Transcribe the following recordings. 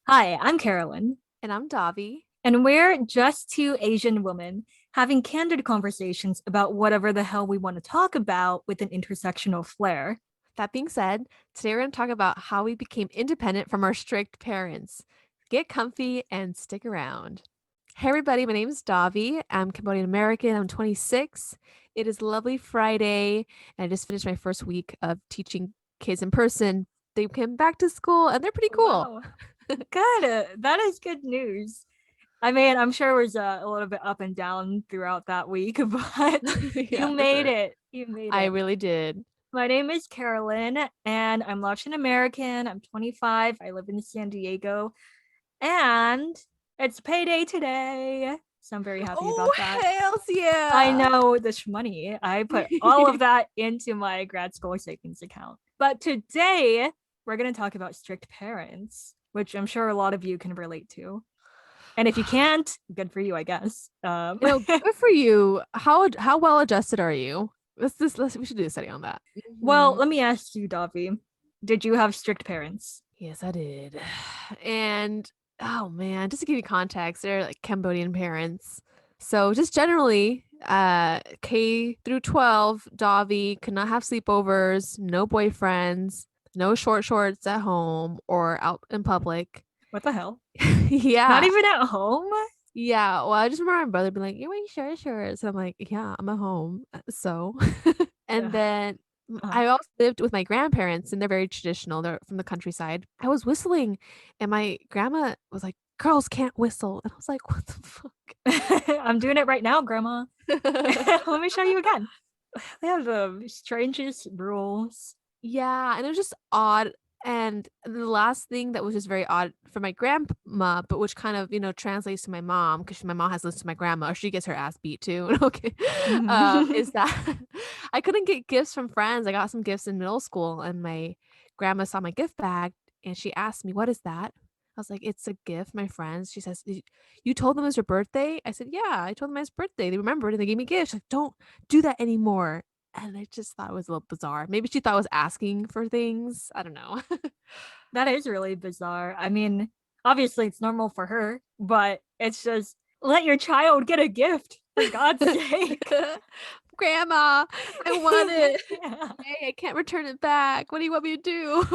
Hi, I'm Carolyn, And I'm Davy. and we're just two Asian women having candid conversations about whatever the hell we want to talk about with an intersectional flair. That being said, today we're going to talk about how we became independent from our strict parents. Get comfy and stick around. Hey, everybody, my name is Davy. I'm Cambodian American. I'm 26. It is lovely Friday, and I just finished my first week of teaching kids in person. They came back to school, and they're pretty cool. Wow. Good. That is good news. I mean, I'm sure it was a little bit up and down throughout that week, but you Yeah, for made sure. it. You made I it. really did. My name is Carolyn, and I'm Latin American. I'm 25. I live in San Diego, and it's payday today. So I'm very happy Oh, about that. hells I yeah. know this money. I put all of that into my grad school savings account. But today we're going to talk about strict parents, which I'm sure a lot of you can relate to. And if you can't, good for you, I guess. Good for you. How well adjusted are you? Let's we should do a study on that. Well, Hmm. let me ask you, Davi. Did you have strict parents? Yes, I did. And oh man, just to give you context, they're like Cambodian parents. So just generally, K through 12, Davi could not have sleepovers, no boyfriends, no short shorts at home or out in public. What the hell? Not Yeah. even at home? Yeah, well, I just remember my brother being like, "You're wearing short shorts." I'm like, "Yeah, I'm at home." So, and Ugh. then Uh-huh. I also lived with my grandparents, and they're very traditional. They're from the countryside. I was whistling, and my grandma was like, "Girls can't whistle," and I was like, "What the fuck?" I'm doing it right now, Grandma. Let me show you again. They have the strangest rules. Yeah, and it was just odd. And the last thing that was just very odd for my grandma, but which kind of, translates to my mom, because my mom has listened to my grandma, or she gets her ass beat too. Okay. Is that I couldn't get gifts from friends. I got some gifts in middle school, and my grandma saw my gift bag and she asked me, "What is that?" I was like, "It's a gift, my friends." She says, "You told them it was your birthday?" I said, "Yeah, I told them it was birthday. They remembered and they gave me gifts." She's like, "Don't do that anymore." And I just thought it was a little bizarre. Maybe she thought I was asking for things. I don't know. That is really bizarre. I mean, obviously it's normal for her, but it's just let your child get a gift for God's sake. Grandma, I want it. Yeah. Hey, I can't return it back. What do you want me to do?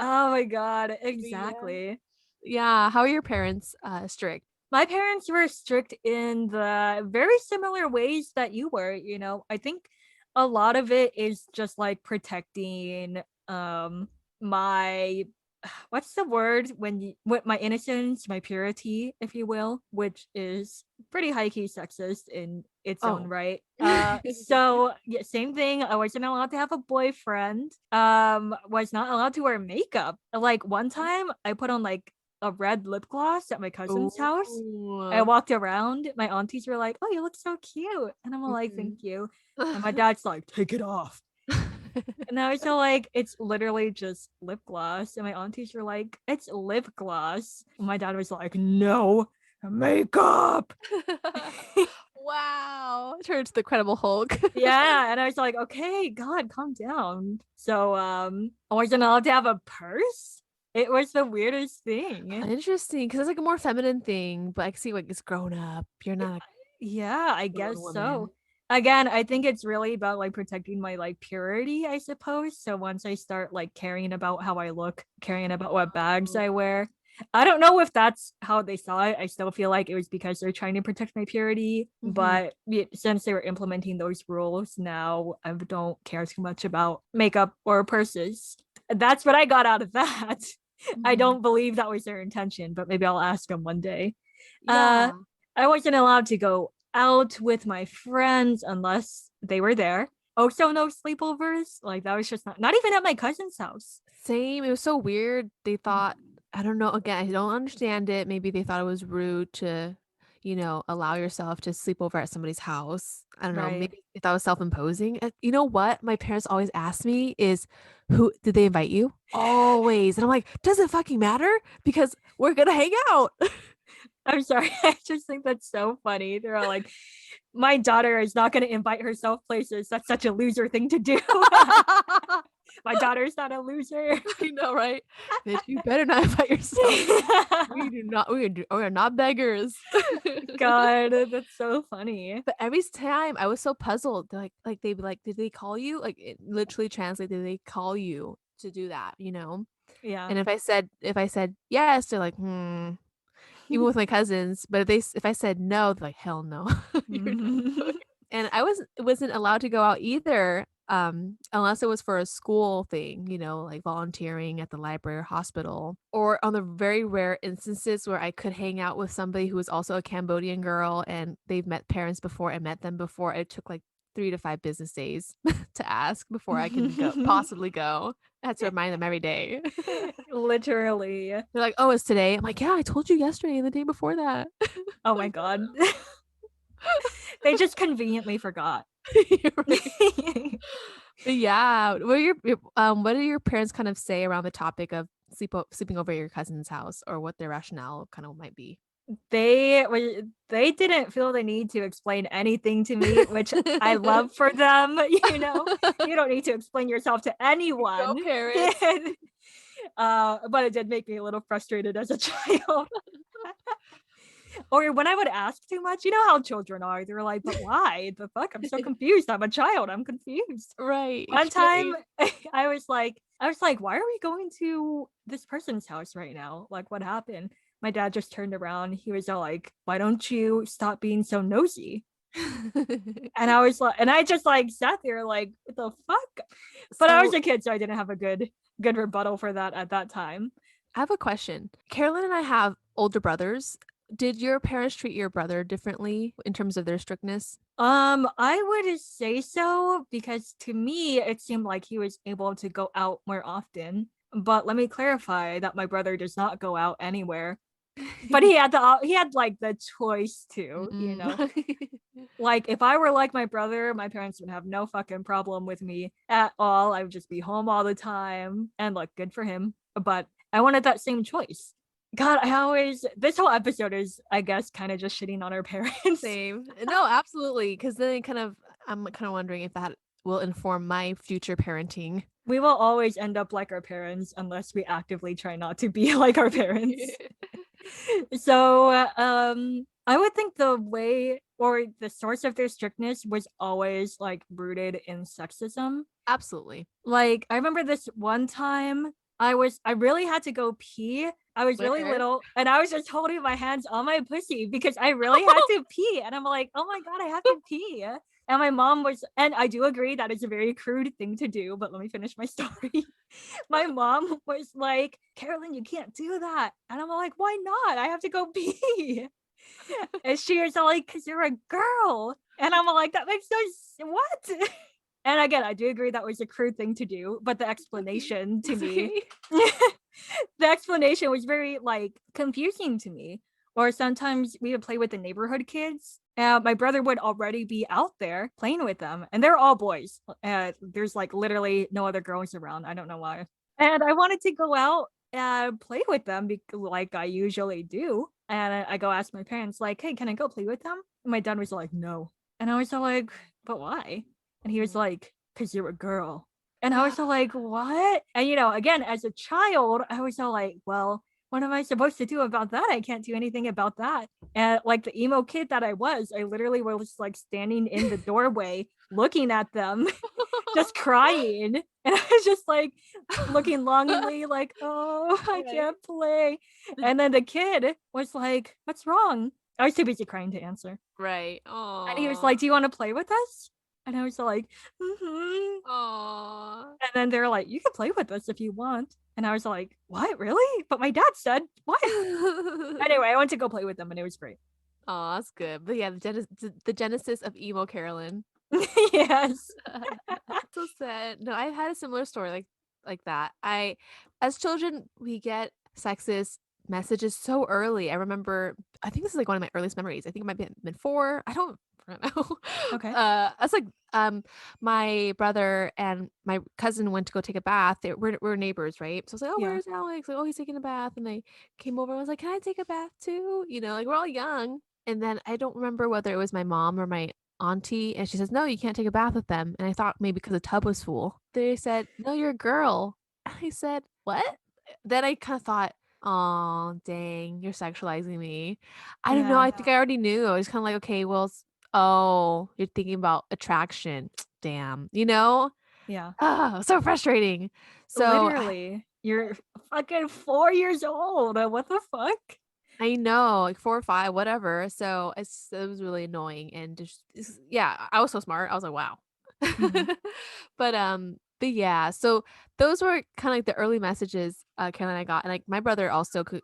Oh my God, Yeah. exactly. Yeah. How are your parents strict? My parents were strict in the very similar ways that you were, I think a lot of it is just like protecting my what's the word when you what my innocence, my purity, if you will, which is pretty high key sexist in its own Oh. right. So yeah, same thing. I wasn't allowed to have a boyfriend. Was not allowed to wear makeup. Like one time I put on like a red lip gloss at my cousin's house. I Ooh. walked around. My aunties were like, "Oh, you look so cute," and I'm like, Mhm. "Thank you." And my dad's like, "Take it off." And I was so like, "It's literally just lip gloss." And my aunties were like, "It's lip gloss." And my dad was like, "No, makeup." Wow. Turns to the Incredible Hulk. Yeah, and I was like, "Okay, God, calm down." So, I wasn't allowed to have a purse. It was the weirdest thing. Interesting, because it's like a more feminine thing, but I can see like it's grown up. You're not a Yeah, I grown guess so. woman. Again, I think it's really about like protecting my like purity, I suppose. So once I start like caring about how I look, caring about what bags I wear, I don't know if that's how they saw it. I still feel like it was because they're trying to protect my purity. Mm-hmm. But since they were implementing those rules, now I don't care too much about makeup or purses. That's what I got out of that. I Hmm. don't believe that was their intention, but maybe I'll ask them one day. Uh, Yeah. I wasn't allowed to go out with my friends unless they were there. Also, no sleepovers. Like that was just not even at my cousin's house. Same. It was so weird. They thought, I don't know, again, I don't understand it. Maybe they thought it was rude to, allow yourself to sleep over at somebody's house. I don't know. Right. Maybe they thought it was self-imposing. And you know what? My parents always ask me is, who did they invite you? Always. And I'm like, does it fucking matter? Because we're gonna hang out. I'm sorry. I just think that's so funny. They're all like, my daughter is not going to invite herself places. That's such a loser thing to do. My daughter's not a loser. I know, right? Bitch, you better not invite yourself. We are not beggars. God, that's so funny. But every time I was so puzzled. They're they'd be like, "Did they call you?" Like it literally translate, "Did they call you to do that?" You know? Yeah. And if I said yes, they're like, "Hmm." Even with my cousins, but if I said no, they're like, "Hell no. You're not going." And I wasn't allowed to go out either, unless it was for a school thing, like volunteering at the library or hospital, or on the very rare instances where I could hang out with somebody who was also a Cambodian girl and they've met parents before, I met them before. It took like 3 to 5 business days to ask before I can possibly go. I had to remind them every day. Literally. They're like, "Oh, it's today." I'm like, "Yeah, I told you yesterday and the day before that." Oh my god. They just conveniently forgot. You're right. But yeah, what do your parents kind of say around the topic of sleeping over at your cousin's house, or what their rationale kind of might be? They didn't feel the need to explain anything to me, which I love for them, you know? You don't need to explain yourself to Go anyone. parents. But it did make me a little frustrated as a child. Or when I would ask too much, you know how children are. They're like, "But why? The fuck? I'm so confused. I'm a child. I'm confused." Right, One time explain. I was like, "Why are we going to this person's house right now? Like, what happened?" My dad just turned around. He was all like, "Why don't you stop being so nosy?" And I was like, and I just like sat there like, "What the fuck?" But I was So, a kid, so I didn't have a good rebuttal for that at that time. I have a question. Carolyn and I have older brothers. Did your parents treat your brother differently in terms of their strictness? I would say so because to me it seemed like he was able to go out more often. But let me clarify that my brother does not go out anywhere. But he had like the choice to, you Mm. know. Like if I were like my brother, my parents would have no fucking problem with me at all. I would just be home all the time and look good for him. But I wanted that same choice. God, I always this whole episode is, I guess, kind of just shitting on our parents. Same. No, absolutely. Because then I'm kind of wondering if that will inform my future parenting. We will always end up like our parents unless we actively try not to be like our parents. So, I would think the way or the source of their strictness was always like rooted in sexism. Absolutely. Like, I remember this one time I really had to go pee. I was really Fair. little and I was just holding my hands on my pussy because I really had to pee. And I'm like, "Oh my God, I have to pee." And my mom was, and I do agree that is a very crude thing to do, but let me finish my story. My mom was like, "Carolyn, you can't do that." And I'm like, "Why not? I have to go pee." And she was like, "Because you're a girl." And I'm like, "That makes no what?" And again, I do agree that was a crude thing to do, but the explanation to It's me, okay. the explanation was very like confusing to me. Or sometimes we would play with the neighborhood kids. My brother would already be out there playing with them, and they're all boys. There's like literally no other girls around. I don't know why. And I wanted to go out and play with them like I usually do. And I go ask my parents, like, "Hey, can I go play with them?" And my dad was like, "No." And I was all like, "But why?" And he was like, "Because you're a girl." And I was all like, "What?" And again, as a child, I was all like, "Well, what am I supposed to do about that? I can't do anything about that." And like the emo kid that I was, I literally was like standing in the doorway looking at them, just crying. And I was just like looking longingly, like, "Oh, I Right. can't play." The And then the kid was like, "What's wrong?" I was too busy crying to answer. Right. And he was Aw. like, "Do you want to play with us?" And I was like, "Mm-hmm." Aw. And then they're like, "You can play with us if you want." And I was like, "What? Really?" But my dad said, "What?" Anyway, I went to go play with them and it was great. Aw, that's good. But yeah, the genesis of emo Carolyn. Yes. So sad. No, I had a similar story like that. As children, we get sexist messages so early. I think this is like one of my earliest memories. I think it might be been 4. I don't know. Okay. I was like, my brother and my cousin went to go take a bath. We're neighbors, right? So I was like, "Oh, Yeah. where's Alex?" Like, "Oh, he's taking a bath." And they came over. I was like, "Can I take a bath too?" Like we're all young. And then I don't remember whether it was my mom or my auntie, and she says, no, you can't take a bath with them. And I thought maybe because the tub was full. They said, no, you're a girl. And I said, what? Then I kind of thought, oh, dang, you're sexualizing me. I don't know. Yeah. I think I already knew. I was kind of like, okay, well, oh, you're thinking about attraction. Damn, you know? Yeah. Ah, so frustrating. So Literally. You're fucking 4 years old. What the fuck? I know, like 4 or 5, whatever. So it was really annoying and just yeah, I was so smart. I was like, wow. Mhm. But yeah, so those were kind of like the early messages Caroline and I got. And like my brother also could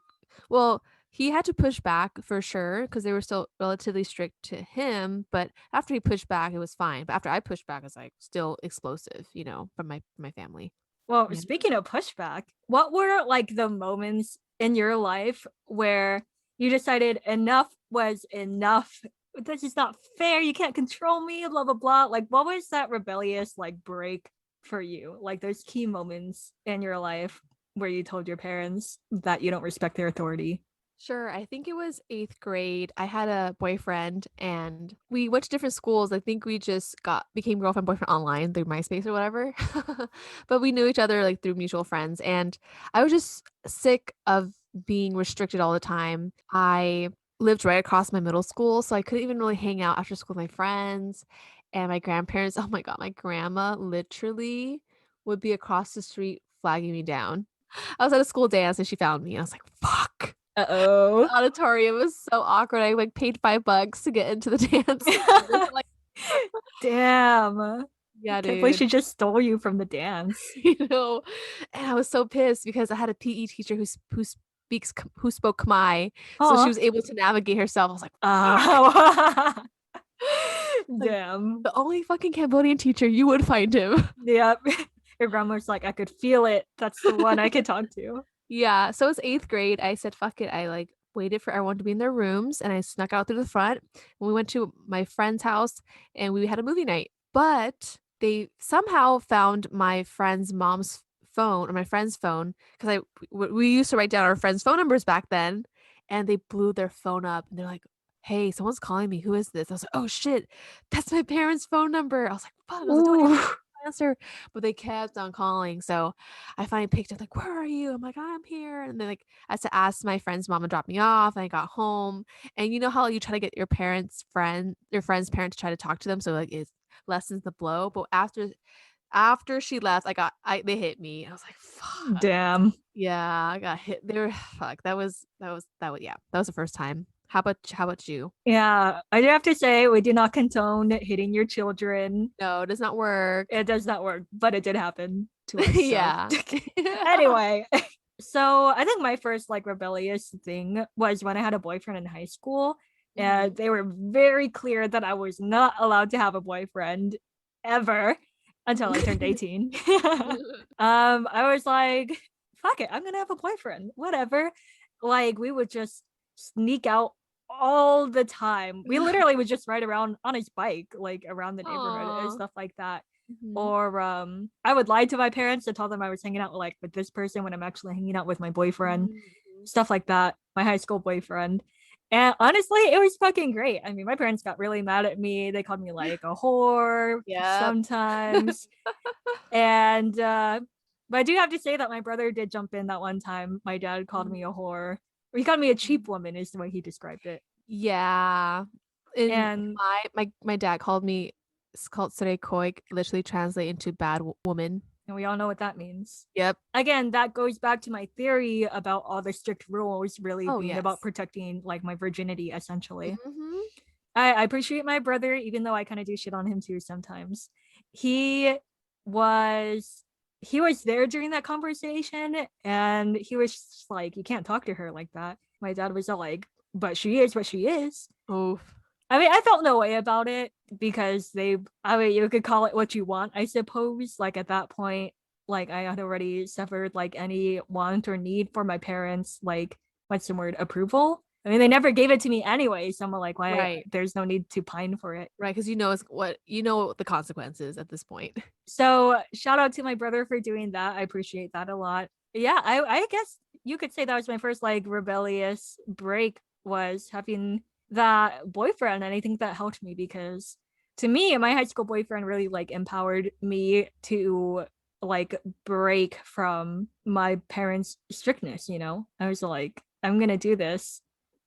well, he had to push back for sure because they were still relatively strict to him, but after he pushed back, it was fine. But after I pushed back, it's like still explosive, from my family. Well, Yeah. speaking of pushback, what were like the moments in your life where you decided enough was enough? This is not fair. You can't control me, blah, blah, blah. Like, what was that rebellious like break for you? Like, those key moments in your life where you told your parents that you don't respect their authority. Sure. I think it was 8th grade. I had a boyfriend and we went to different schools. I think we just became girlfriend boyfriend online through MySpace or whatever. But we knew each other like through mutual friends and I was just sick of being restricted all the time. I lived right across my middle school, so I couldn't even really hang out after school with my friends and my grandparents. Oh my God, my grandma literally would be across the street flagging me down. I was at a school dance and she found me. And I was like, fuck. Uh-oh. Auditorium was so awkward. I, like, paid $5 to get into the dance. Like Damn. yeah, Can't believe dude. she just stole you from the dance. You know? And I was so pissed because I had a PE teacher who spoke Khmer, so she Huh. was able to navigate herself. I was like, "Fuck." Uh, Like, damn. the only fucking Cambodian teacher, you would find him. Yep. Your grandma's like, I could feel it. That's the one I could talk to. Yeah, so it's 8th grade. I said, "Fuck it." I, like, waited for everyone to be in their rooms, and I snuck out through the front. We went to my friend's house, and we had a movie night, but they somehow found my friend's mom's phone or my friend's phone 'cause we used to write down our friends' phone numbers back then, and they blew their phone up, and they're like, "Hey, someone's calling me. Who is this?" I was like, "Oh, shit. That's my parents' phone number." I was like, "Fuck." I was like, "Don't Ooh. answer," but they kept on calling, so I finally picked up like, "Where are you?" I'm like, "I'm here." And then like I had to ask my friend's mom to drop me off. And I got home. And you know how you try to get your friend's parent to try to talk to them so like it lessens the blow. But after she left, they hit me. I was like, fuck. Damn. Yeah, I got hit. They were fuck. That was yeah, that was the first time. How about you? Yeah. I do have to say, we do not condone hitting your children. No, it does not work. It does not work, but it did happen to us. So, Yeah. anyway. So, I think my first like rebellious thing was when I had a boyfriend in high school. And Mhm. they were very clear that I was not allowed to have a boyfriend ever until I turned 18. I was like, fuck it, I'm gonna have a boyfriend, whatever. Like, we would just sneak out all the time. We literally would just ride around on his bike, like around the neighborhood and Aw. stuff like that. Mhm. Or I would lie to my parents to tell them I was hanging out like with this person when I'm actually hanging out with my boyfriend, Mhm. stuff like that, my high school boyfriend. And honestly, it was fucking great. I mean, my parents got really mad at me. They called me like a whore Yep. sometimes. And but I do have to say that my brother did jump in that one time. My dad called me a Mhm. whore. Or he called me a cheap woman is the way he described it. Yeah. And And my dad called me it's called Koik, literally translate into bad woman. we all know what that means. Yep. Again, that goes back to my theory about all the strict rules really Oh, being about yes. protecting like my virginity essentially. Mhm. I appreciate my brother, even though I kind of do shit on him too sometimes. He was he was there during that conversation and he was just like, you can't talk to her like that. My dad was all like, but she is what she is. Oof. I mean, I felt no way about it because I mean, you could call it what you want, I suppose. Like at that point, like I had already suffered like any want or need for my parents, like, what's the word, approval. I mean, they never gave it to me anyway. So I'm like, why? Right. There's no need to pine for it. Right, 'cause you know the consequences at this point. So shout out to my brother for doing that. I appreciate that a lot. Yeah, I guess you could say that was my first like rebellious break was having that boyfriend, and I think that helped me because to me, my high school boyfriend really like empowered me to like break from my parents' strictness, you know? I was like, I'm gonna do this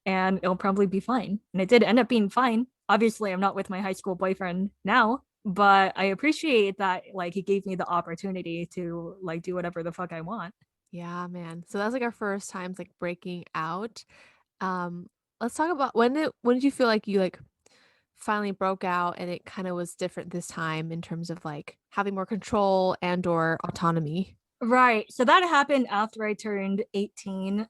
and it'll probably be fine. And it did end up being fine. Obviously, I'm not with my high school boyfriend now, but I appreciate that like he gave me the opportunity to like do whatever the fuck I want. Yeah, man. So that's like our first times like breaking out. Um, let's talk about when did you feel like you like finally broke out and it kind of was different this time in terms of like having more control and or autonomy? Right. So that happened after I turned 18,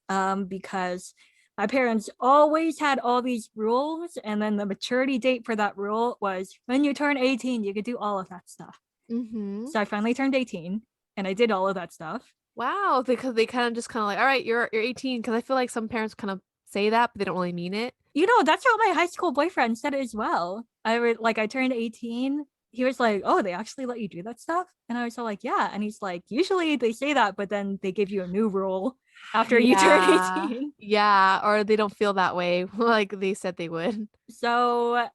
because my parents always had all these rules, and then the maturity date for that rule was when you turn 18, you could do all of that stuff. Mm-hmm. So I finally turned 18 and I did all of that stuff. Wow, because they kind of just kind of like, all right, you're 18. Because I feel like some parents kind of say that, but they don't really mean it. You know, that's how my high school boyfriend said it as well. I would like I turned 18. He was like, "Oh, they actually let you do that stuff?" And I was all like, "Yeah." And he's like, "Usually they say that, but then they give you a new rule after you turn Yeah. 18." Yeah, or they don't feel that way like they said they would. So,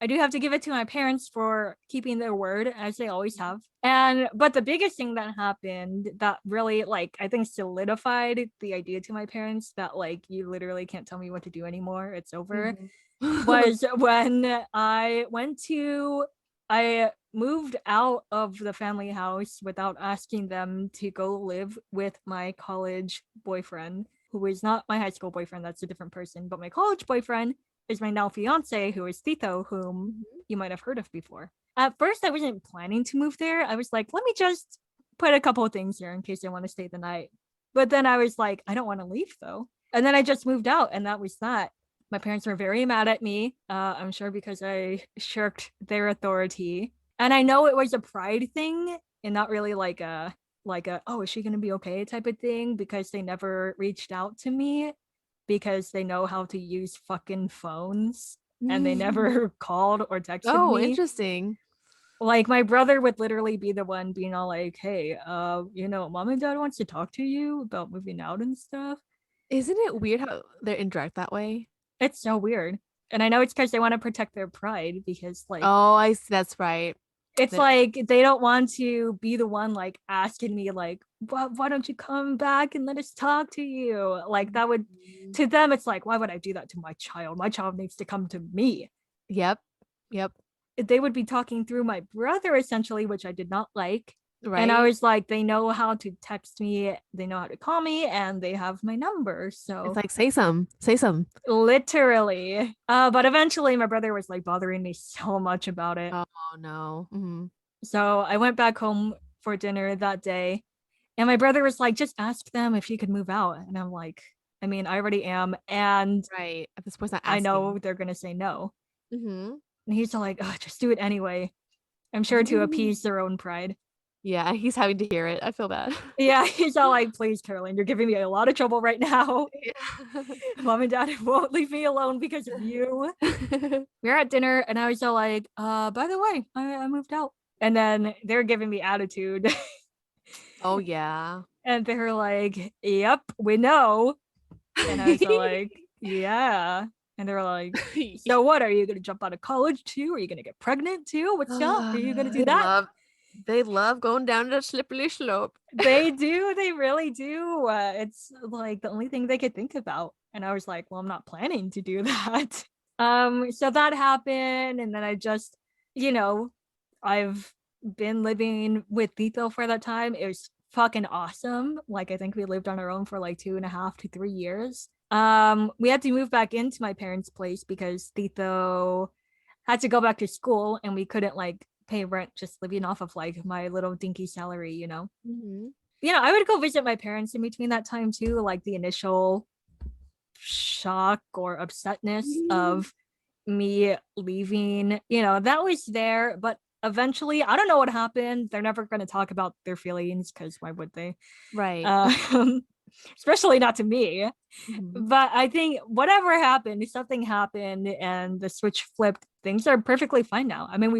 I do have to give it to my parents for keeping their word as they always have. And but the biggest thing that happened that really like I think solidified the idea to my parents that like you literally can't tell me what to do anymore. It's over. Mhm. Was when I moved out of the family house without asking them to go live with my college boyfriend, who is not my high school boyfriend. That's a different person. But my college boyfriend is my now fiance, who is Tito, whom Mhm. you might have heard of before. At first, I wasn't planning to move there. I was like, let me just put a couple of things here in case I want to stay the night. But then I was like, I don't want to leave though. And then I just moved out, and that was that. My parents were very mad at me. I'm sure because I shirked their authority, and I know it was a pride thing and not really like a oh, is she gonna be okay type of thing, because they never reached out to me because they know how to use fucking phones, and they never called or texted Oh, me. interesting. Like my brother would literally be the one being all like, hey, mom and dad wants to talk to you about moving out and stuff. Isn't it weird how they're indirect that way? It's so weird. And I know it's because they want to protect their pride, because like Oh, I see. That's right. it's They're, like they don't want to be the one like asking me like, why don't you come back and let us talk to you? Like that would, Mhm. to them it's like, why would I do that to my child? My child needs to come to me. Yep. Yep. They would be talking through my brother essentially, which I did not like. And I Right? was like, they know how to text me, they know how to call me, and they have my number. It's So like say some. Say some. literally. But eventually my brother was like bothering me so much about it. Oh no. Hmm. So I went back home for dinner that day, and my brother was like, just ask them if you could move out. And I'm like, I mean, I already am, and Right. At this point, not I know asking. they're gonna say no. Hmm. And he's all like, oh, just do it anyway. I'm sure to appease their own pride. Yeah, he's having to hear it. I feel bad. Yeah, he's all like, please, Carolyn, you're giving me a lot of trouble right now. Mom and dad won't leave me alone because of you. Yeah. We were at dinner and I was all like, by the way, I moved out. And then they're giving me attitude. Oh yeah. And they're like, yep, we know. And I was all like, yeah. And they were like, so what? Are you going to jump out of college too? Are you going to get pregnant too? What's up? Are you going to do They that? love going down the slippery slope. They do. They really do. It's like the only thing they could think about. And I was like, well, I'm not planning to do that. So that happened. And then I just, you know, I've been living with Tito for that time. It was fucking awesome. Like I think we lived on our own for like 2.5 to 3 years. We had to move back into my parents' place because Tito had to go back to school and we couldn't like pay rent just living off of like my little dinky salary, you know. Mhm. I would go visit my parents in between that time too, like the initial shock or upsetness Mhm. of me leaving, that was there, but eventually, I don't know what happened. They're never going to talk about their feelings because why would they? Right. Um, especially not to me. Mhm. But I think whatever happened, something happened and the switch flipped. Things are perfectly fine now. I mean,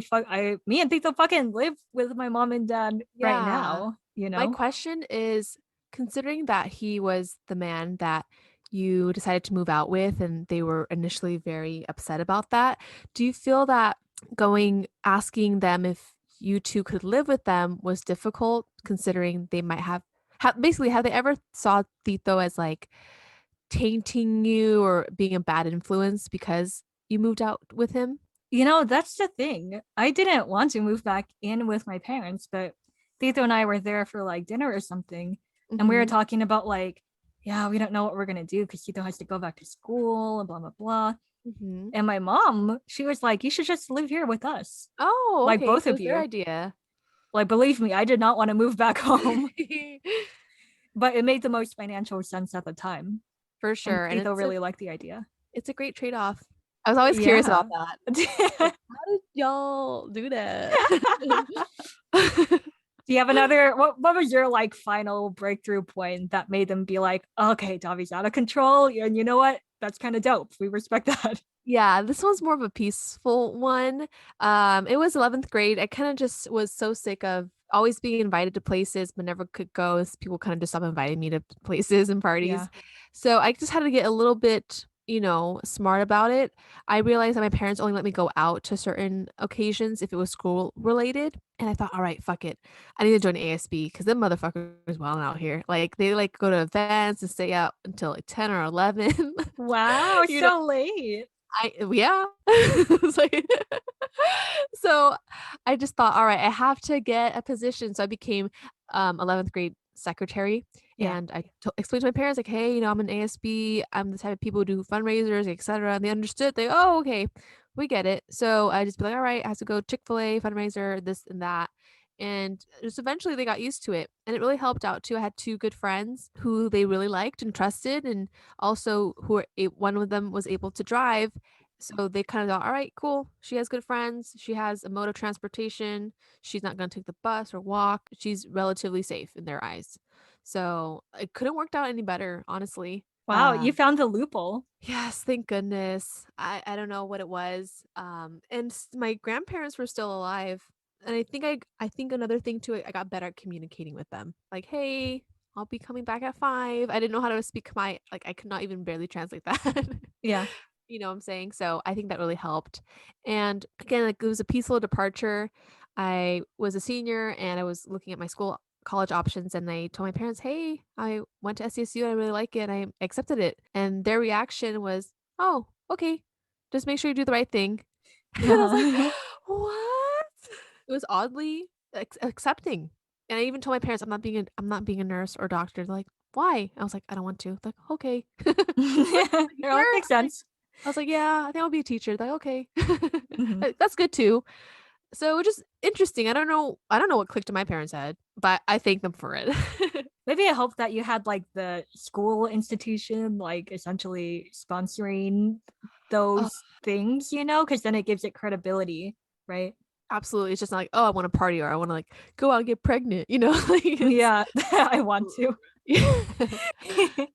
me and Tito fucking live with my mom and dad right Yeah. now, you My know? question is, considering that he was the man that you decided to move out with and they were initially very upset about that, do you feel that asking them if you two could live with them was difficult, considering they might basically, have they ever saw Tito as like tainting you or being a bad influence because you moved out with him? That's the thing. I didn't want to move back in with my parents, but Tito and I were there for like dinner or something. And we were Mm-hmm. talking about like, yeah, we don't know what we're going to do because Tito has to go back to school and blah, blah, blah. Mm-hmm. And my mom, she was like, you should just live here with us, Oh, like okay. both So of it's their you. idea. Like, believe me, I did not want to move back home, but it made the most financial sense at the time. For And sure. And Tito really liked the idea. it's a great trade-off. I was always curious about Yeah. that. Like, how did y'all do that? Do you have another? What was your like final breakthrough point that made them be like, okay, Davi's out of control, and you know what? That's kind of dope. We respect that. Yeah, this one's more of a peaceful one. It was 11th grade. I kind of just was so sick of always being invited to places but never could go. As people kind of just stopped inviting me to places and Yeah. parties. So I just had to get a little bit, smart about it. I realized that my parents only let me go out to certain occasions if it was school related. And I thought, all right, fuck it. I need to join ASB because them motherfuckers wilding out here. Like they like go to events and stay out until like 10 or 11. Wow, you know so late. yeah. It's like so I just thought, all right, I have to get a position. So I became 11th grade secretary. Yeah. And explained to my parents, like, hey, I'm an ASB. I'm the type of people who do fundraisers, etc. And they understood. Oh, okay, we get it. So I just be like, all right, I have to go Chick-fil-A fundraiser, this and that. And just eventually they got used to it. And it really helped out too. I had two good friends who they really liked and trusted. And also one of them was able to drive, so they kind of thought, all right, cool, she has good friends, she has a mode of transportation, she's not going to take the bus or walk, she's relatively safe in their eyes. So it couldn't worked out any better, honestly. Wow, you found the loophole. Yes, thank goodness. I don't know what it was. And my grandparents were still alive. And I think another thing too, I got better at communicating with them. Like, hey, I'll be coming back at 5. I didn't know how to speak I could not even barely translate that. Yeah. You know what I'm saying? So I think that really helped. And again, like it was a peaceful departure. I was a senior and I was looking at my college options, and I told my parents, "Hey, I went to SCSU and I really like it. And I accepted it." And their reaction was, "Oh, okay. Just make sure you do the right thing." And I was like, Uh-huh. "What?" It was oddly accepting. And I even told my parents, I'm not being a nurse or doctor." They're like, "Why?" I was like, "I don't want to." They're like, "Okay." Like, They're like, makes sense. I was like, "Yeah, I think I'll be a teacher." They're like, "Okay." Mhm. That's good too. So, which is interesting. I don't know what clicked in my parents' head, but I thank them for it. Maybe I hope that you had like the school institution like essentially sponsoring Oh, those things, because then it gives it credibility, right? absolutely. It's just not like, "Oh, I want to party," or "I want to like go out and get pregnant." Like it's Yeah, I want to. yeah.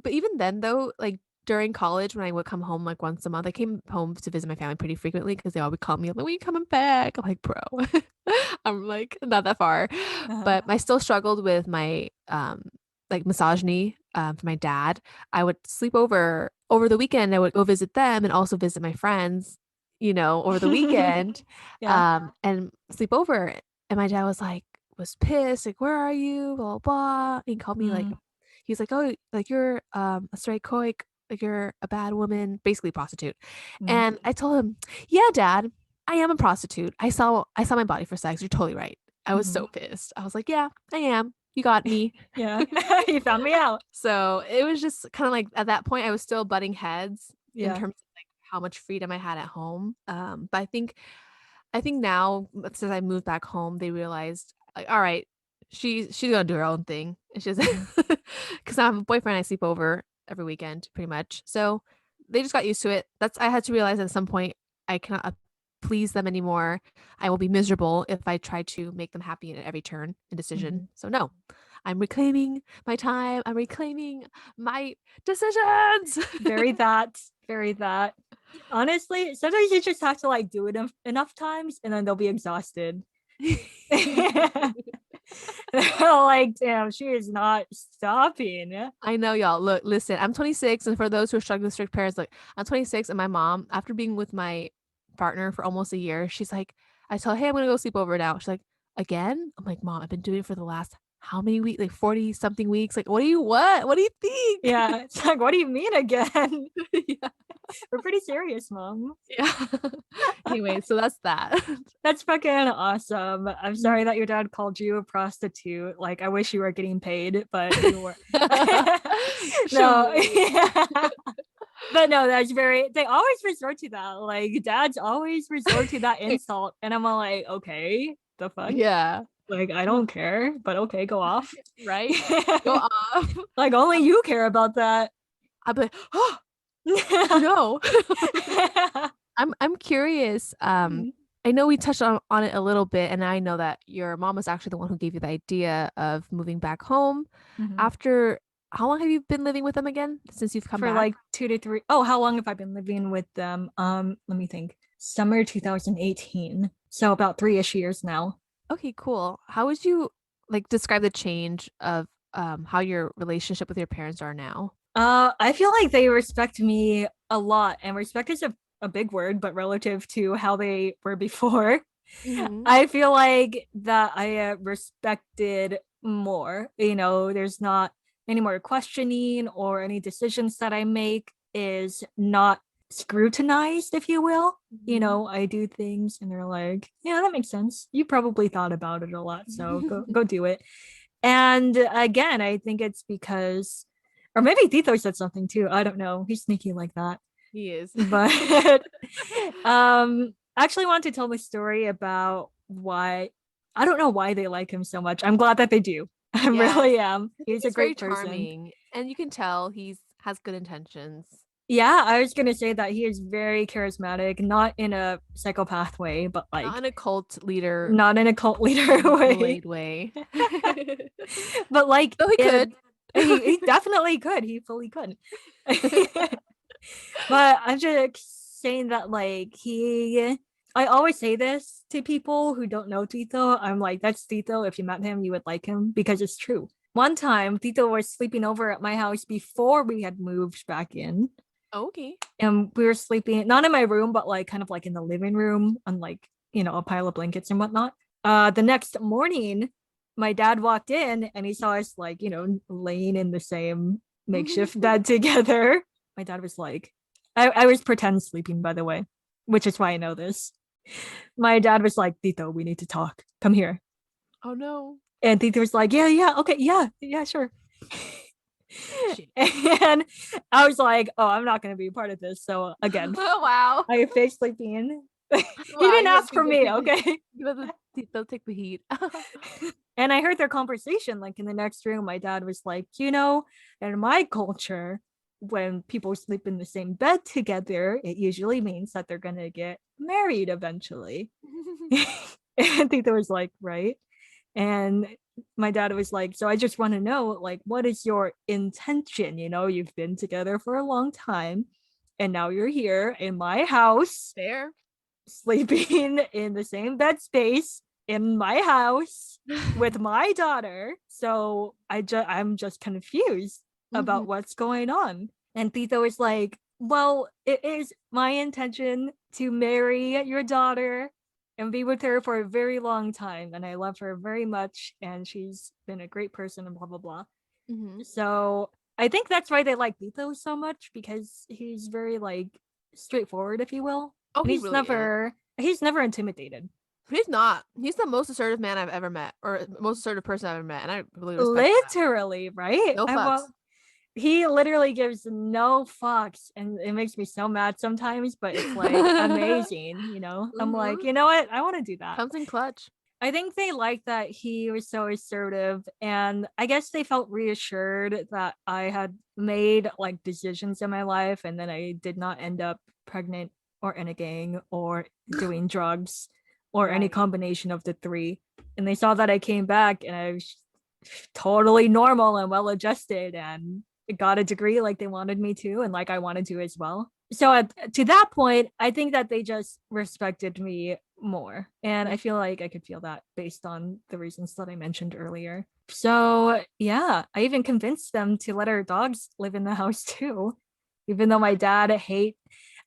But even then though, like during college when I would come home like once a month, I came home to visit my family pretty frequently because they all would call me like, "When are you coming back?" I'm like, "Bro." I'm like not that far. Uh-huh. But I still struggled with my like misogyny for my dad. I would sleep over the weekend. I would go visit them and also visit my friends, over the weekend, Yeah. and sleep over. And my dad was pissed, like, "Where are you?" Blah blah blah. He called me like Mm, he's like, "Oh, like you're a straight coik, like you're a bad woman, basically prostitute." mm. And I told him, "Yeah, dad, I am a prostitute. I saw my body for sex. You're totally right." I was Mhm. so pissed. I was like, "Yeah, I am. You got me." Yeah. You found me out. So it was just kind of like at that point, I was still butting heads in Yeah. terms of like how much freedom I had at home. But I think now since I moved back home, they realized like, all right, she's gonna do her own thing. It's just Mhm. because I have a boyfriend, I sleep over every weekend pretty much. So they just got used to it. I had to realize at some point I cannot please them anymore. I will be miserable if I try to make them happy at every turn and decision. Mhm. So no, I'm reclaiming my time. I'm reclaiming my decisions. Very that. Very that. Honestly, sometimes you just have to like do it enough times and then they'll be exhausted. Like, damn, she is not stopping. I know, y'all. Look, listen, I'm 26, and for those who are struggling with strict parents, like I'm 26, and my mom, after being with my partner for almost a year. She's like, I tell her, hey, I'm gonna go sleep over now. She's like, again? I'm like, Mom, I've been doing it for the last how many weeks? Like 40 something weeks. Like, what do you what? What do you think? Yeah, it's like, what do you mean again? Yeah. We're pretty serious, Mom. Yeah. Anyway, so that's that. That's fucking awesome. I'm Mhm. sorry that your dad called you a prostitute. Like, I wish you were getting paid, but you were. No, Shoot. yeah. But no, that's very, they always resort to that. Like, dads always resort to that insult. And I'm all like, okay, the fuck? Yeah. Like, I don't care, but okay, go off. Right? Go off. Like, only you care about that. I'll be like, oh no. I'm curious. I know we touched on it a little bit, and I know that your mom was actually the one who gave you the idea of moving back home. Mhm. After how long have you been living with them again since you've come For back? like 2 to 3. Oh, how long have I been living with them? Let me think. Summer 2018. So about 3-ish years now. Okay, cool. How would you like describe the change of how your relationship with your parents are now? I feel like they respect me a lot, and respect is a big word, but relative to how they were before, Hmm. I feel like that I respected more. There's not any more questioning, or any decisions that I make is not scrutinized, if you will. Hmm. I do things and they're like, yeah, that makes sense. You probably thought about it a lot, so go do it. And again, I think it's because, or maybe Tito said something too. I don't know. He's sneaky like that. He is. But I actually want to tell the story about why, I don't know why they like him so much. I'm glad that they do. I Yes. really am. I think He's a he's very great person. charming, and you can tell he's has good intentions. Yeah, I was gonna say that he is very charismatic, not in a psychopath way, but Not like in a cult leader not in a cult leader way. manipulate way. But like Though he it, could. he definitely could. He fully could. But I'm just saying that, like, I always say this to people who don't know Tito. I'm like, that's Tito. If you met him, you would like him, because it's true. One time, Tito was sleeping over at my house before we had moved back in. Okay. And we were sleeping not in my room, but like kind of like in the living room on, like, a pile of blankets and whatnot. The next morning, my dad walked in and he saw us, like, laying in the same makeshift bed together. My dad was like, I was pretend sleeping, by the way, which is why I know this. My dad was like, Tito, we need to talk. Come here. Oh no. And Tito was like, yeah, yeah, okay, yeah, yeah, sure. Shit. And I was like, oh, I'm not going to be a part of this. So again, Oh wow. I faced sleeping. He Wow, didn't you let ask for people me, take the okay? they'll take the heat. And I heard their conversation, like, in the next room. My dad was like, in my culture, when people sleep in the same bed together, it usually means that they're gonna get married eventually. And Tito was like, right. And my dad was like, so I just want to know, like, what is your intention? You've been together for a long time, and now you're here in my house, Fair. sleeping in the same bed space in my house with my daughter. So I'm just confused Mhm. about what's going on. And Tito is like, well, it is my intention to marry your daughter and be with her for a very long time. And I love her very much. And she's been a great person and blah, blah, blah. Mhm. So I think that's why they like Tito so much, because he's very, like, straightforward, if you will. Oh, And he he's really is. never intimidated. He's not. He's the most assertive man I've ever met, or most assertive person I've ever met, and I really respect that. Literally, right? No fucks. He literally gives no fucks, and it makes me so mad sometimes, but it's like amazing. I'm like, Mhm. you know what? I want to do that. Comes in clutch. I think they liked that he was so assertive, and I guess they felt reassured that I had made, like, decisions in my life, and then I did not end up pregnant or in a gang or doing drugs or any Right. combination of the three. And they saw that I came back and I was totally normal and well adjusted and got a degree like they wanted me to, and like I wanted to as well. So to that point, I think that they just respected me more. And I Mhm. feel like I could feel that based on the reasons that I mentioned earlier. So yeah, I even convinced them to let our dogs live in the house too, even though my dad hate.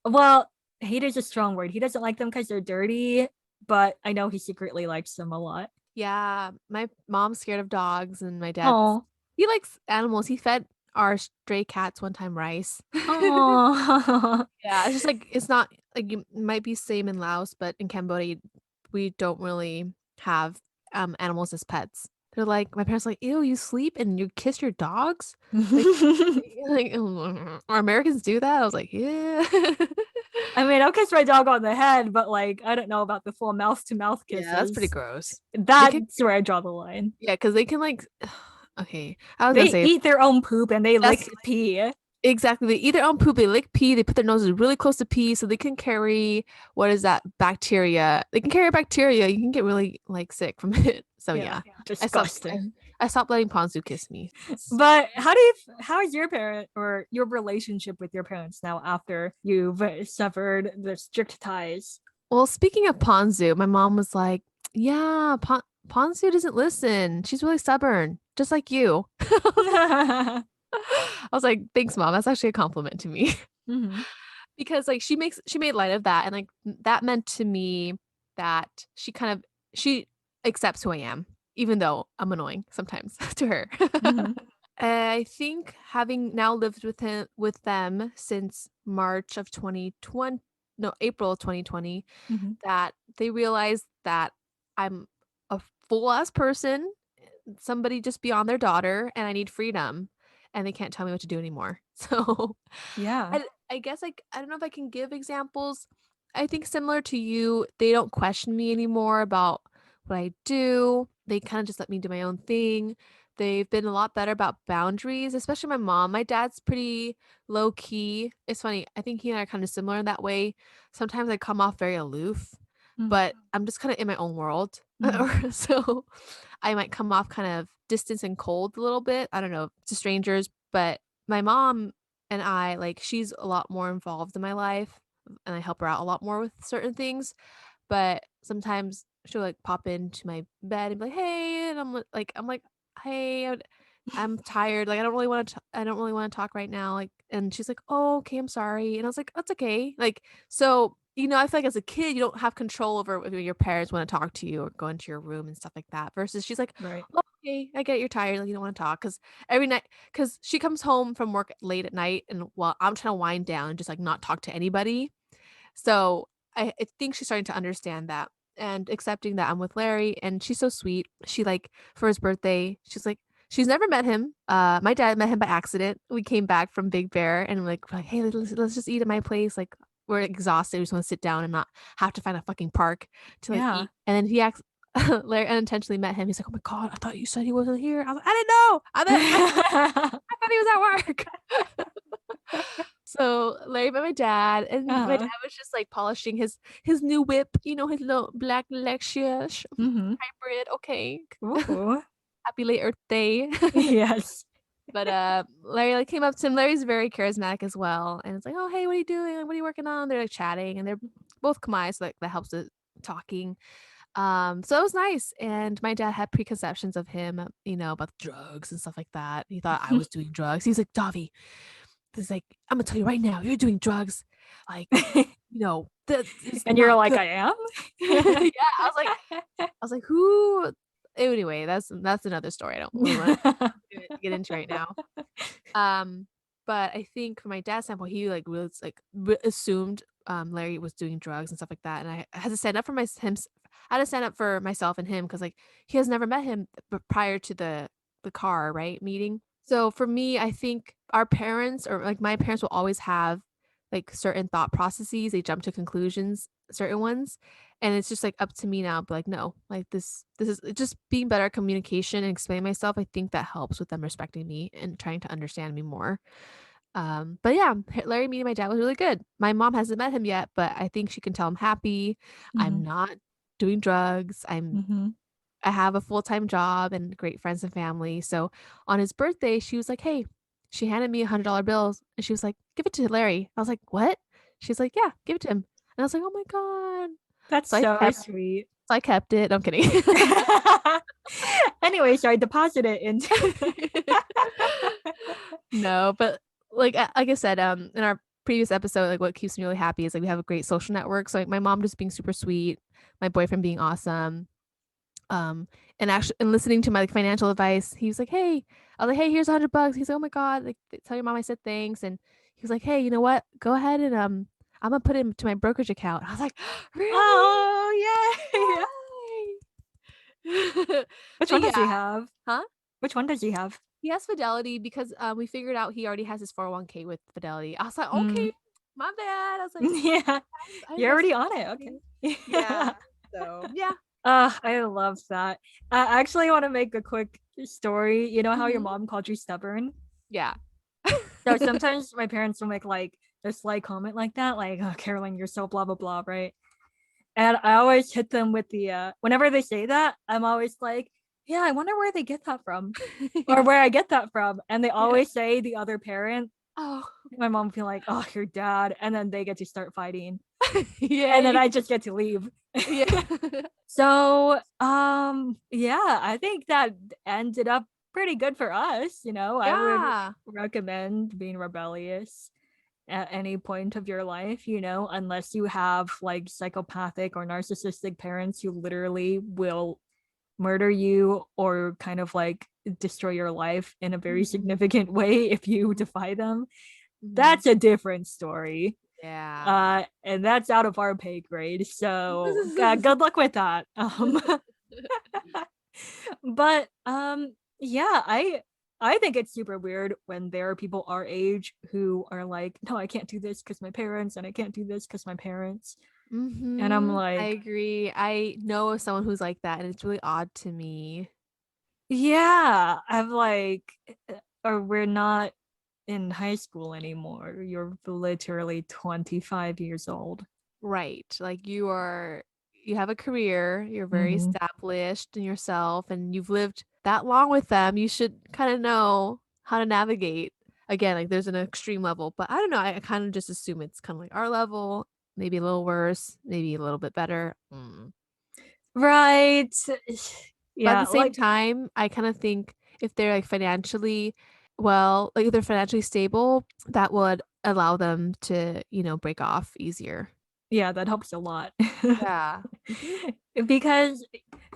Well, hate is a strong word. He doesn't like them because they're dirty, but I know he secretly likes them a lot. Yeah, my mom's scared of dogs, and my dad's Oh, he likes animals. He fed our stray cats one time rice. oh. Yeah, it's just like it's not like you might be same in Laos, but in Cambodia we don't really have animals as pets. They're like my parents are like, ew, you sleep and you kiss your dogs? Like like or Americans do that? I was like, yeah. I mean, I'll kiss my dog on the head, but like, I don't know about the full mouth to mouth Yeah, that's pretty kisses. gross. They can That's where I draw the line. yeah, because they can like okay. I was gonna They say eat their own poop and they that's lick pee. exactly. They eat their own poop, they lick pee, they put their noses really close to pee so they can carry what is that bacteria? They can carry a bacteria. You can get really like sick from it. So Yeah, yeah. I stopped I, disgusting. I stopped letting Ponzu kiss me. But how is your parent or your relationship with your parents now after you've severed the strict ties? Well, speaking of Ponzu, my mom was like, "Yeah, Ponzu doesn't listen. She's really stubborn, just like you." Hmm. I was like, "Thanks, mom. That's actually a compliment to me." Because like she made light of that and like that meant to me that she accepts who I am, even though I'm annoying sometimes to her. Hmm. I think having now lived with them since March of 2020, no, April of 2020, Hmm. that they realized that I'm a full ass person, somebody just beyond their daughter, and I need freedom, and they can't tell me what to do anymore. So Yeah. I guess like I don't know if I can give examples. I think similar to you, they don't question me anymore about what I do. They kind of just let me do my own thing. They've been a lot better about boundaries, especially my mom. My dad's pretty low key. It's funny. I think he and I are kind of similar in that way. Sometimes I come off very aloof, but I'm just kind of in my own world. Mm-hmm. So I might come off kind of distant and cold a little bit. I don't know, to strangers, but my mom and I like she's a lot more involved in my life and I help her out a lot more with certain things, but sometimes she'll like pop into my bed and be like, "Hey," and I'm like, "Hey, I'm tired. Like I don't really want to talk right now." Like and she's like, "Oh, okay, I'm sorry." And I was like, "That's okay." Like so I feel like as a kid, you don't have control over whether your parents want to talk to you or go into your room and stuff like that. Versus she's like, Right. "Oh, okay, I get you're tired. Like you don't want to talk." Because every night, because she comes home from work late at night, and while I'm trying to wind down and just like not talk to anybody, so I think she's starting to understand that and accepting that I'm with Larry and she's so sweet. She like for his birthday, she's like she's never met him. My dad met him by accident. We came back from Big Bear and we're like, hey, let's just eat at my place. Like we're exhausted. We just want to sit down and not have to find a fucking park to like Yeah. eat. And then he acts Larry unintentionally met him. He's like, oh my God, I thought you said he wasn't here. I was like, I didn't know. I thought he was at work. So Larry met my dad, and my dad Uh-huh. was just like polishing his new whip, his little black Lexus Hmm. hybrid. Okay, Ooh. happy late Earth Day. Yes. But Larry like came up to him. Larry's very charismatic as well, and it's like, oh hey, what are you doing? Like, what are you working on? They're like chatting, and they're both Khmer, so like that helps with talking. So it was nice. And my dad had preconceptions of him, about drugs and stuff like that. He thought I was doing drugs. He's like, Davi, he's like, I'm gonna tell you right now, you're doing drugs. Like, that is And you're not like, good. I am? Yeah, I was like, who? Anyway, that's another story. I don't really want to get into right now. Um, but I think from my dad's standpoint, he like really like assumed Larry was doing drugs and stuff like that, and I had to stand up for I had to stand up for myself and him because like he has never met him prior to the car right meeting. So for me, I think our parents or like my parents will always have like certain thought processes. They jump to conclusions, certain ones. And it's just like up to me now, but like, no, like this is just being better at communication and explaining myself. I think that helps with them respecting me and trying to understand me more. But yeah, Larry meeting my dad was really good. My mom hasn't met him yet, but I think she can tell I'm happy. Hmm. I'm not doing drugs. Hmm. I have a full-time job and great friends and family. So on his birthday, she was like, "Hey," she handed me $100 bills and she was like, "Give it to Larry." I was like, "What?" She's like, "Yeah, give it to him." And I was like, "Oh my God." That's So so sweet. I kept it. I'm kidding. Anyway, so I deposit it into. No, but like I said, in our previous episode, like what keeps me really happy is like we have a great social network. So like my mom just being super sweet, my boyfriend being awesome. Um, and actually, and listening to my like financial advice, he was like, "Hey," I was like, "Hey, here's $100." He's like, "Oh my God, like tell your mom I said thanks." And he was like, "Hey, you know what? Go ahead and I'm gonna put it into my brokerage account." I was like, "Really? Oh, yeah. Why?" Which But one does yeah, he have? huh? Which one does he have? He has Fidelity because we figured out he already has his 401k with Fidelity. I was like, Mm. "Okay, my bad." I was like, Yeah. I You're invested already in on it. something. Okay. Yeah. So yeah. I love that. I actually want to make a quick story. You know how your Hmm. mom called you stubborn? Yeah. So sometimes my parents will make like a slight comment like that, like, "Oh, Carolyn, you're so blah blah blah," right? And I always hit them with the whenever they say that, I'm always like, "Yeah, I wonder where they get that from, or where I get that from." And they Yeah. always say the other parent. Oh, My mom feel like, "Oh, your dad," and then they get to start fighting, and then yay. I just get to leave. Yeah. So, yeah, I think that ended up pretty good for us. I would Yeah. recommend being rebellious at any point of your life, unless you have like psychopathic or narcissistic parents who literally will murder you or kind of like destroy your life in a very Mhm. significant way if you defy them. Mhm. That's a different story. Yeah. And that's out of our pay grade. So good luck with that. But yeah, I think it's super weird when there are people our age who are like, no, I can't do this because my parents, and I can't do this because my parents. And I'm I like, agree. I know of someone who's like that, and it's really odd to me. yeah, I'm like, or we're not in high school anymore. You're literally 25 years old. Right. Like you have a career, you're very Mm-hmm. established in yourself, and you've lived that long with them. You should kind of know how to navigate. Again, like there's an extreme level, but I don't know. I kind of just assume it's kind of like our level, maybe a little worse, maybe a little bit better. Right. But at the Yeah, same like, time, I kind of think if they're like financially well, like if they're financially stable, that would allow them to, break off easier. yeah, that helps a lot. Yeah. Hmm. Because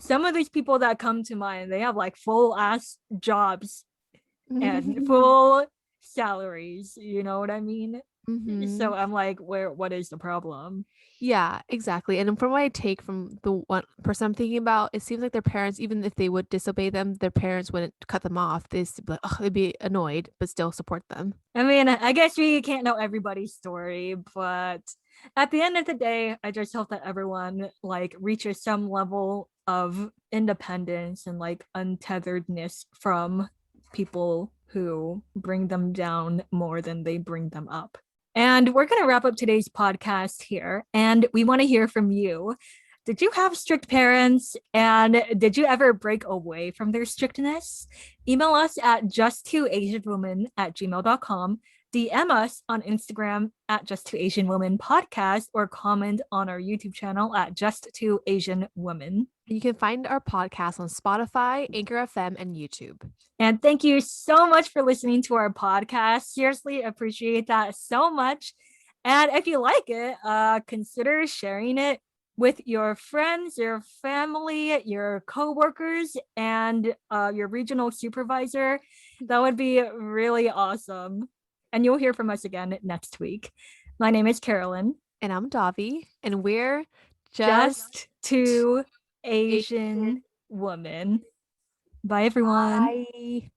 some of these people that come to mind, they have like full ass jobs and full salaries, you know what I mean? So Hmm. I'm like, what is the problem? Yeah, exactly. And from what I take from the one person I'm thinking about, it seems like their parents, even if they would disobey them, their parents wouldn't cut them off. They'd be annoyed, but still support them. I mean, I guess we can't know everybody's story, but at the end of the day, I just hope that everyone like reaches some level of independence and like untetheredness from people who bring them down more than they bring them up. And we're going to wrap up today's podcast here. And we want to hear from you. Did you have strict parents? And did you ever break away from their strictness? Email us at just2asianwomen@gmail.com. DM us on Instagram at just2asianwomen podcast, or comment on our YouTube channel at just2asianwomen. You can find our podcast on Spotify, Anchor FM, and YouTube. And thank you so much for listening to our podcast. Seriously, appreciate that so much. And if you like it, consider sharing it with your friends, your family, your coworkers, and your regional supervisor. That would be really awesome. And you'll hear from us again next week. My name is Carolyn. And I'm Davi, and we're just Just two two Asian. Asian women. Bye, everyone. Bye.